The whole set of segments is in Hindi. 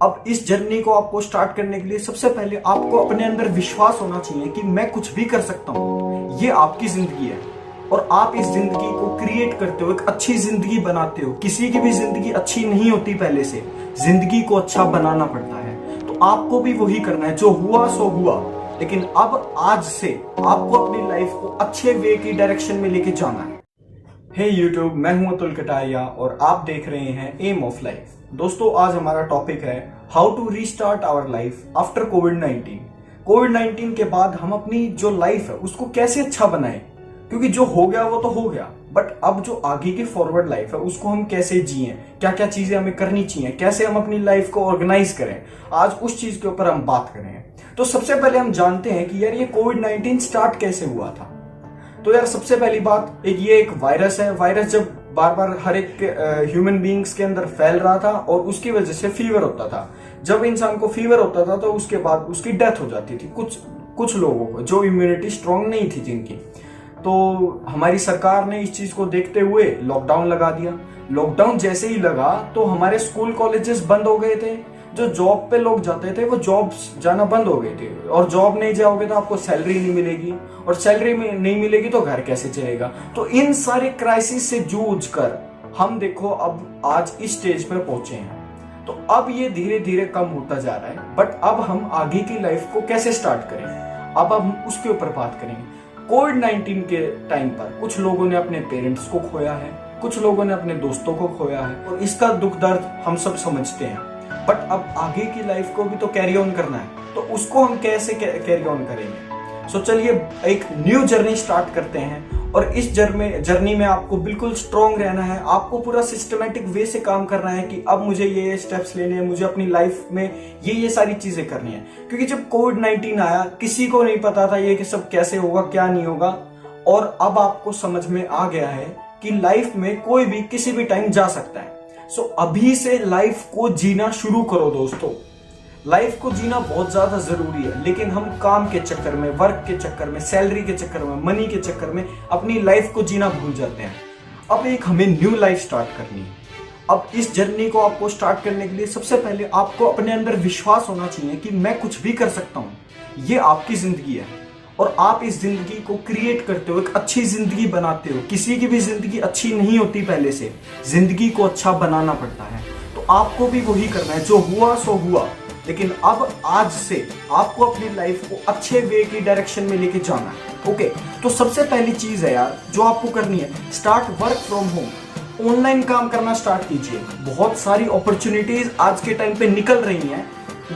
अब इस जर्नी को आपको स्टार्ट करने के लिए सबसे पहले आपको अपने अंदर विश्वास होना चाहिए कि मैं कुछ भी कर सकता हूँ। ये आपकी जिंदगी है और आप इस जिंदगी को क्रिएट करते हो, एक अच्छी जिंदगी बनाते हो। किसी की भी जिंदगी अच्छी नहीं होती, पहले से जिंदगी को अच्छा बनाना पड़ता है। तो आपको भी वही करना है, जो हुआ सो हुआ। लेकिन अब आज से आपको अपनी लाइफ को अच्छे वे की डायरेक्शन में लेके जाना है। हे यूट्यूब, मैं हूं अतुल कटारिया और आप देख रहे हैं एम ऑफ लाइफ। दोस्तों, आज हमारा टॉपिक है how to restart our life after कोविड-19। कोविड-19 के बाद हम अपनी जो लाइफ है उसको कैसे अच्छा बनाएं, क्योंकि जो हो गया वो तो हो गया, बट अब जो आगे की फॉरवर्ड लाइफ है उसको हम कैसे जिएं, क्या क्या चीजें हमें करनी चाहिए, कैसे हम अपनी लाइफ को ऑर्गेनाइज करें, आज उस चीज के ऊपर हम बात करें। तो सबसे पहले हम जानते हैं कि यार ये कोविड-19 स्टार्ट कैसे हुआ था। तो यार सबसे पहली बात, एक वायरस है। वायरस जब बार बार हर एक ह्यूमन बींग्स के अंदर फैल रहा था और उसकी वजह से फीवर होता था। जब इंसान को फीवर होता था तो उसके बाद उसकी डेथ हो जाती थी। कुछ लोगों को जो इम्यूनिटी स्ट्रांग नहीं थी जिनकी, तो हमारी सरकार ने इस चीज को देखते हुए लॉकडाउन लगा दिया। लॉकडाउन जैसे ही लगा तो हमारे स्कूल कॉलेजेस बंद हो गए थे। जो जॉब पे लोग जाते थे वो जॉब्स जाना बंद हो गए थे, और जॉब नहीं जाओगे तो आपको सैलरी नहीं मिलेगी, और सैलरी में नहीं मिलेगी तो घर कैसे चलेगा। तो इन सारे क्राइसिस से जूझ कर हम देखो अब आज इस स्टेज पर पहुंचे हैं। तो अब ये धीरे धीरे कम होता जा रहा है, बट अब हम आगे की लाइफ को कैसे स्टार्ट करें, अब हम उसके ऊपर बात करेंगे। कोविड-19 के टाइम पर कुछ लोगों ने अपने पेरेंट्स को खोया है, कुछ लोगों ने अपने दोस्तों को खोया है, और इसका दुख दर्द हम सब समझते हैं। बट अब आगे की लाइफ को भी तो कैरी ऑन करना है, तो उसको हम कैसे कैरी ऑन करेंगे। सो चलिए एक न्यू जर्नी स्टार्ट करते हैं, और इस जर्नी में आपको बिल्कुल स्ट्रॉन्ग रहना है। आपको पूरा सिस्टमेटिक वे से काम करना है कि अब मुझे ये स्टेप्स लेने हैं, मुझे अपनी लाइफ में ये सारी चीजें करनी है। क्योंकि जब कोविड-19 आया किसी को नहीं पता था ये कि सब कैसे होगा, क्या नहीं होगा, और अब आपको समझ में आ गया है कि लाइफ में कोई भी किसी भी टाइम जा सकता है। सो अभी से लाइफ को जीना शुरू करो दोस्तों। लाइफ को जीना बहुत ज्यादा जरूरी है, लेकिन हम काम के चक्कर में, वर्क के चक्कर में, सैलरी के चक्कर में, मनी के चक्कर में अपनी लाइफ को जीना भूल जाते हैं। अब एक हमें न्यू लाइफ स्टार्ट करनी है। अब इस जर्नी को आपको स्टार्ट करने के लिए सबसे पहले आपको अपने अंदर विश्वास होना चाहिए कि मैं कुछ भी कर सकता हूं। ये आपकी जिंदगी है और आप इस जिंदगी को क्रिएट करते हो, एक अच्छी जिंदगी बनाते हो। किसी की भी जिंदगी अच्छी नहीं होती, पहले से जिंदगी को अच्छा बनाना पड़ता है। तो आपको भी वही करना है, जो हुआ सो हुआ। लेकिन अब आज से आपको अपनी लाइफ को अच्छे वे की डायरेक्शन में लेके जाना है। ओके, तो सबसे पहली चीज है यार जो आपको करनी है, start work from home. Online काम करना स्टार्ट कीजिए। बहुत सारी अपॉर्चुनिटीज आज के टाइम पे निकल रही हैं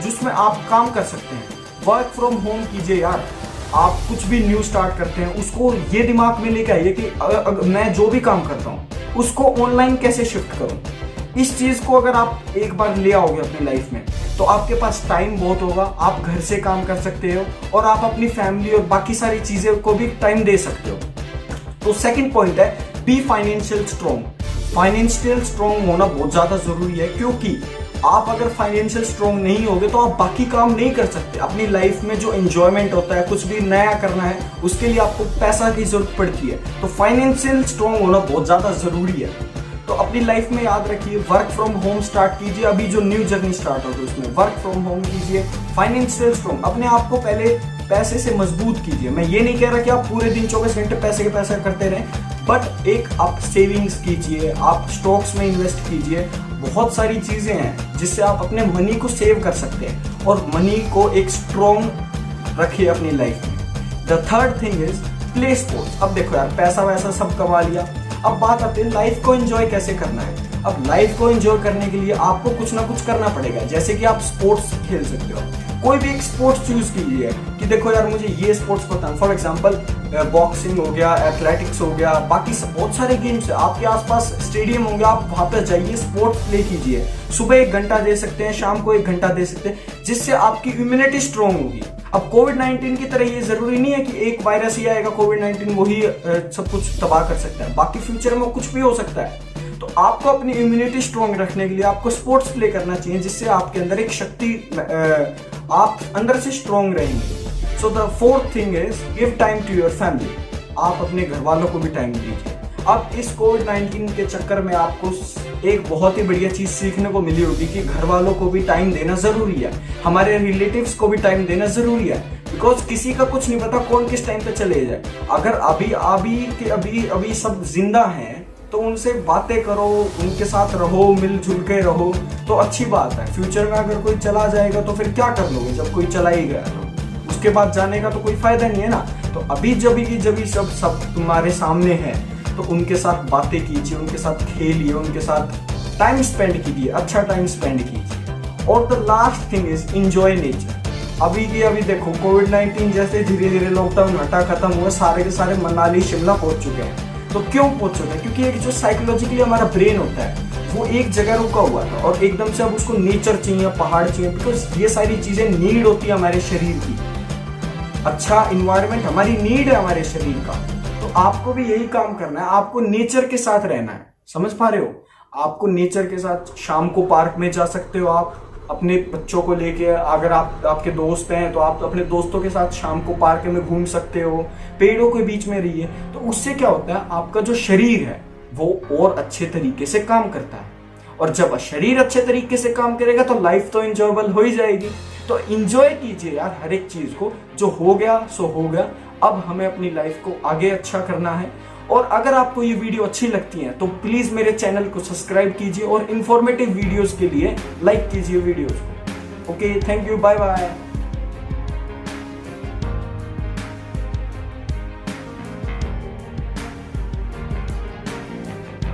जिसमें आप काम कर सकते हैं। वर्क फ्रॉम होम कीजिए यार। आप कुछ भी न्यू स्टार्ट करते हैं उसको ये दिमाग में लेके आइए कि मैं जो भी काम करता हूँ उसको ऑनलाइन कैसे शिफ्ट करूँ। इस चीज को अगर आप एक बार ले आओगे अपनी लाइफ में तो आपके पास टाइम बहुत होगा, आप घर से काम कर सकते हो और आप अपनी फैमिली और बाकी सारी चीजें को भी टाइम दे सकते हो। तो सेकंड पॉइंट है, be financial strong. Financial strong होना बहुत ज्यादा जरूरी है, क्योंकि आप अगर फाइनेंशियल स्ट्रॉन्ग नहीं होगे तो आप बाकी काम नहीं कर सकते। अपनी लाइफ में जो एंजॉयमेंट होता है, कुछ भी नया करना है, उसके लिए आपको पैसा की जरूरत पड़ती है। तो फाइनेंशियल स्ट्रॉन्ग होना बहुत ज्यादा जरूरी है। तो अपनी लाइफ में याद रखिए, वर्क फ्रॉम होम स्टार्ट कीजिए। अभी जो न्यू जर्नी स्टार्ट होगी उसमें वर्क फ्रॉम होम कीजिए। फाइनेंशियल स्ट्रॉन्ग, अपने आप को पहले पैसे से मजबूत कीजिए। मैं ये नहीं कह रहा कि आप पूरे दिन 24 घंटे पैसे के पैसा करते रहें, बट एक आप सेविंग्स कीजिए, आप स्टॉक्स में इन्वेस्ट कीजिए। बहुत सारी चीजें हैं जिससे आप अपने मनी को सेव कर सकते हैं और मनी को एक स्ट्रॉन्ग रखिए अपनी लाइफ में। The third thing is play sports. अब देखो यार, पैसा वैसा सब कमा लिया, अब बात आती है लाइफ को एंजॉय कैसे करना है। अब लाइफ को एंजॉय करने के लिए आपको कुछ ना कुछ करना पड़ेगा। जैसे कि आप स्पोर्ट्स खेल सकते हो, कोई भी एक स्पोर्ट्स चूज कीजिए कि देखो यार मुझे ये स्पोर्ट्स पता है। फॉर एग्जांपल बॉक्सिंग हो गया, एथलेटिक्स हो गया, बाकी बहुत सारे गेम्स है। आपके आसपास स्टेडियम होंगे, आप वहां पर जाइए, स्पोर्ट्स प्ले कीजिए। सुबह 1 घंटा दे सकते हैं, शाम को 1 घंटा दे सकते हैं, जिससे आपकी इम्यूनिटी स्ट्रांग होगी। अब कोविड-19 की तरह ये जरूरी नहीं है कि एक वायरस ही आएगा, कोविड-19 वही सब कुछ तबाह कर सकता है। बाकी फ्यूचर में कुछ भी हो सकता है। तो आपको अपनी इम्यूनिटी स्ट्रांग रखने के लिए आपको स्पोर्ट्स प्ले करना चाहिए, जिससे आपके अंदर एक शक्ति, आप अंदर से स्ट्रांग रहेंगे। So the fourth thing is give time to your family. आप अपने घर वालों को भी टाइम दीजिए। अब इस कोविड-19 के चक्कर में आपको एक बहुत ही बढ़िया चीज सीखने को मिली होगी कि घर वालों को भी टाइम देना जरूरी है, हमारे रिलेटिव्स को भी टाइम देना जरूरी है। बिकॉज किसी का कुछ नहीं पता कौन किस टाइम पे चले जाए। अगर अभी सब जिंदा हैं तो उनसे बातें करो, उनके साथ रहो, मिलजुल के रहो तो अच्छी बात है। फ्यूचर में अगर कोई चला जाएगा तो फिर क्या कर लोगे, जब कोई चला ही गया तो उसके बाद जाने का तो कोई फायदा नहीं है ना। तो अभी जब सब तुम्हारे सामने है तो उनके साथ बातें कीजिए, उनके साथ खेलिए, उनके साथ टाइम स्पेंड कीजिए, अच्छा टाइम स्पेंड कीजिए। और the last thing is enjoy nature. अभी देखो कोविड-19 जैसे धीरे धीरे लॉकडाउन हटा खत्म हुआ, सारे के सारे मनाली शिमला पहुंच चुके हैं। तो क्यों पहुंच चुके हैं? क्योंकि एक जो साइकोलॉजिकली हमारा ब्रेन होता है वो एक जगह रुका हुआ था और एकदम से अब उसको नेचर चाहिए, पहाड़ चाहिए, बिकॉज ये सारी चीजें नीड होती है हमारे शरीर की। अच्छा इन्वायरमेंट हमारी नीड है हमारे शरीर का। तो आपको भी यही काम करना है, आपको नेचर के साथ रहना है। समझ पा रहे हो? आपको नेचर के साथ शाम को पार्क में जा सकते हो, आप अपने बच्चों को लेके, अगर आपके दोस्त हैं तो आप अपने दोस्तों के साथ शाम को पार्क में घूम सकते हो, पेड़ों के बीच में रहिए। तो उससे क्या होता है, आपका जो शरीर है वो और अच्छे तरीके से काम करता है। और जब शरीर अच्छे तरीके से काम करेगा तो लाइफ तो एंजॉयबल हो ही जाएगी। तो एंजॉय कीजिए यार हर एक चीज को, जो हो गया सो हो गया। अब हमें अपनी लाइफ को आगे अच्छा करना है। और अगर आपको ये वीडियो अच्छी लगती है तो प्लीज मेरे चैनल को सब्सक्राइब कीजिए और इंफॉर्मेटिव वीडियोस के लिए लाइक कीजिए वीडियोस को। Okay, thank you, bye bye.